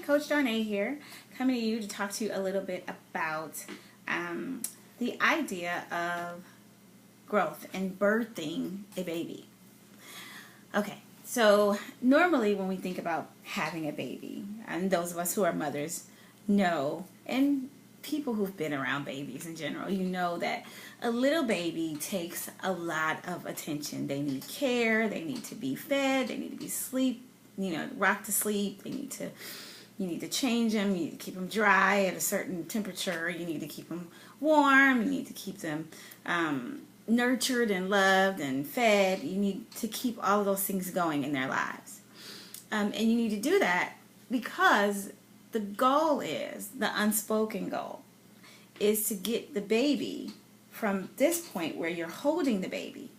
Coach Darnay here, coming to you to talk to you a little bit about the idea of growth and birthing a baby. Okay, so normally when we think about having a baby, and those of us who are mothers know, and people who've been around babies in general, you know that a little baby takes a lot of attention. They need care, they need to be fed, they need to be rocked to sleep, you need to change them, you need to keep them dry at a certain temperature, you need to keep them warm, you need to keep them nurtured and loved and fed. You need to keep all of those things going in their lives. And you need to do that because the goal is, the unspoken goal, is to get the baby from this point where you're holding the baby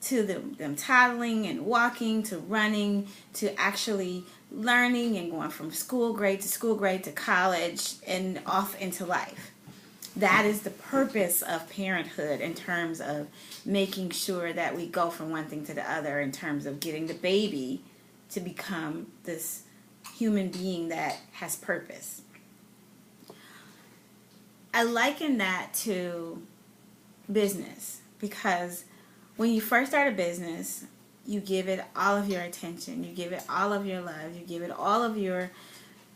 to them toddling and walking to running to actually learning and going from school grade to college and off into life. That is the purpose of parenthood in terms of making sure that we go from one thing to the other in terms of getting the baby to become this human being that has purpose. I liken that to business because when you first start a business, you give it all of your attention, you give it all of your love, you give it all of your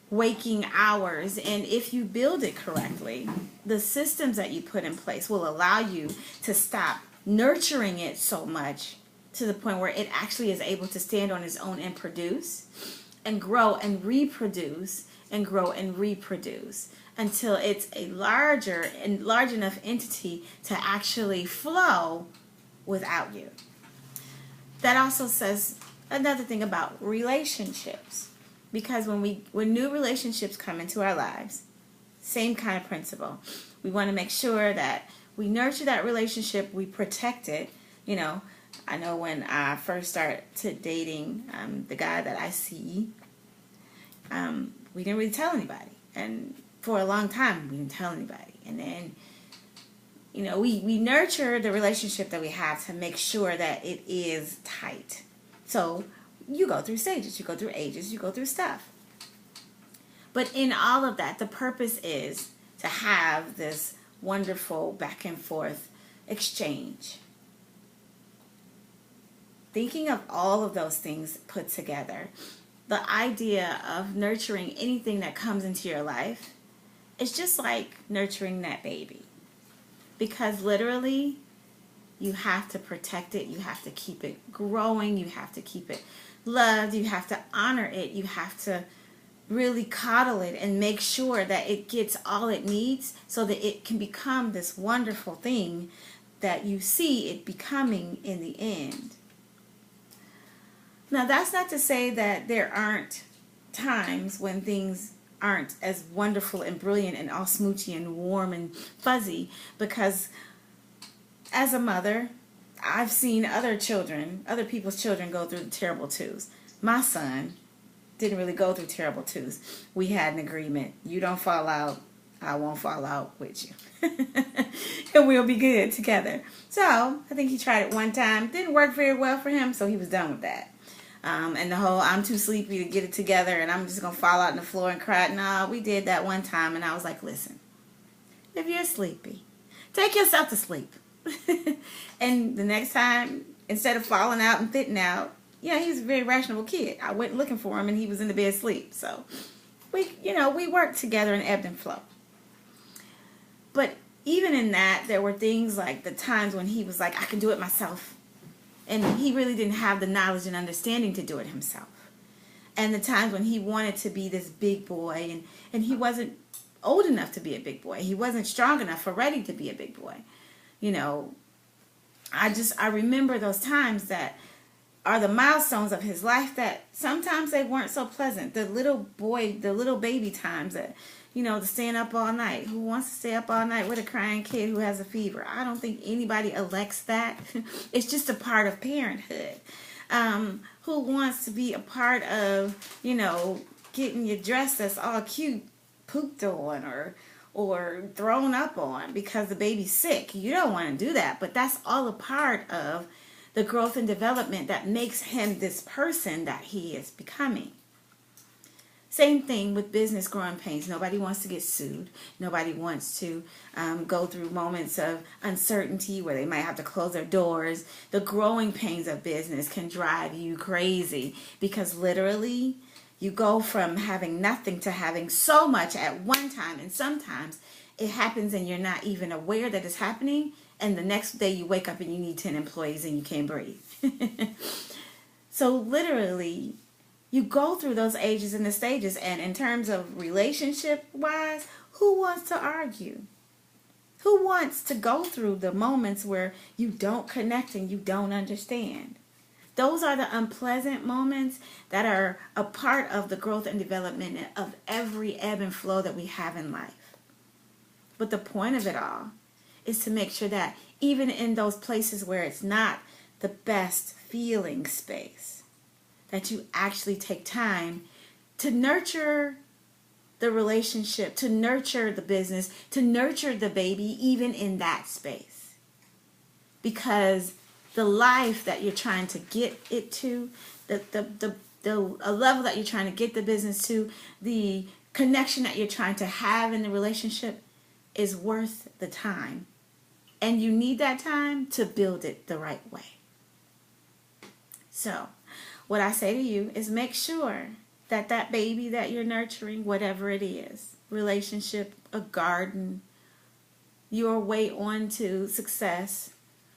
waking hours, and if you build it correctly, the systems that you put in place will allow you to stop nurturing it so much to the point where it actually is able to stand on its own and produce and grow and reproduce and grow and reproduce until it's a large enough entity to actually flow without you. That also says another thing about relationships. Because when new relationships come into our lives, same kind of principle. We want to make sure that we nurture that relationship, we protect it. You know, I know when I first started dating the guy that I see, we didn't really tell anybody. And for a long time, we didn't tell anybody. And then, you know, we nurture the relationship that we have to make sure that it is tight. So you go through stages, you go through ages, you go through stuff. But in all of that, the purpose is to have this wonderful back and forth exchange. Thinking of all of those things put together, the idea of nurturing anything that comes into your life is just like nurturing that baby. Because literally, you have to protect it, you have to keep it growing, you have to keep it loved, you have to honor it, you have to really coddle it and make sure that it gets all it needs so that it can become this wonderful thing that you see it becoming in the end. Now, that's not to say that there aren't times when things aren't as wonderful and brilliant and all smoochy and warm and fuzzy, because as a mother, I've seen other people's children go through the terrible twos. My son didn't really go through terrible twos. We had an agreement. You don't fall out, I won't fall out with you. And we'll be good together. So I think he tried it one time. Didn't work very well for him, so he was done with that. And the whole I'm too sleepy to get it together and I'm just going to fall out on the floor and cry. No, we did that one time and I was like, listen, if you're sleepy, take yourself to sleep. And the next time, instead of falling out and fitting out, he's a very rational kid. I went looking for him and he was in the bed asleep. So we worked together and ebbed and flowed. But even in that, there were things like the times when he was like, I can do it myself. And he really didn't have the knowledge and understanding to do it himself. And the times when he wanted to be this big boy and he wasn't old enough to be a big boy. He wasn't strong enough or ready to be a big boy. I remember those times that are the milestones of his life that sometimes they weren't so pleasant. The little baby times that, the staying up all night. Who wants to stay up all night with a crying kid who has a fever? I don't think anybody elects that. It's just a part of parenthood. Who wants to be a part of, getting your dress that's all cute pooped on or thrown up on because the baby's sick? You don't want to do that, but that's all a part of the growth and development that makes him this person that he is becoming. Same thing with business growing pains. Nobody wants to get sued. Nobody wants to go through moments of uncertainty where they might have to close their doors. The growing pains of business can drive you crazy because literally you go from having nothing to having so much at one time. And sometimes it happens and you're not even aware that it's happening. And the next day you wake up and you need 10 employees and you can't breathe. So literally, you go through those ages and the stages, and in terms of relationship-wise, who wants to argue? Who wants to go through the moments where you don't connect and you don't understand? Those are the unpleasant moments that are a part of the growth and development of every ebb and flow that we have in life. But the point of it all is to make sure that even in those places where it's not the best feeling space, that you actually take time to nurture the relationship, to nurture the business, to nurture the baby, even in that space. Because the life that you're trying to get it to, the level that you're trying to get the business to, the connection that you're trying to have in the relationship is worth the time. And you need that time to build it the right way. So, what I say to you is make sure that that baby that you're nurturing, whatever it is, relationship, a garden, your way on to success,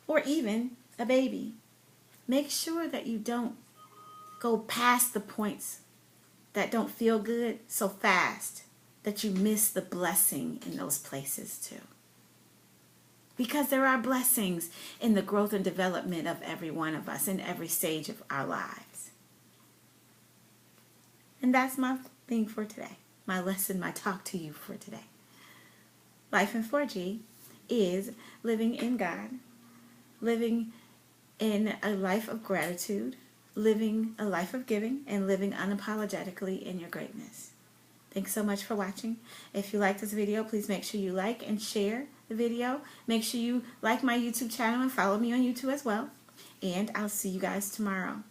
or even a baby, make sure that you don't go past the points that don't feel good so fast that you miss the blessing in those places too. Because there are blessings in the growth and development of every one of us in every stage of our lives. And that's my thing for today. My lesson, my talk to you for today. Life in 4G is living in God, living in a life of gratitude, living a life of giving, and living unapologetically in your greatness. Thanks so much for watching. If you like this video, please make sure you like and share the video. Make sure you like my YouTube channel and follow me on YouTube as well. And I'll see you guys tomorrow.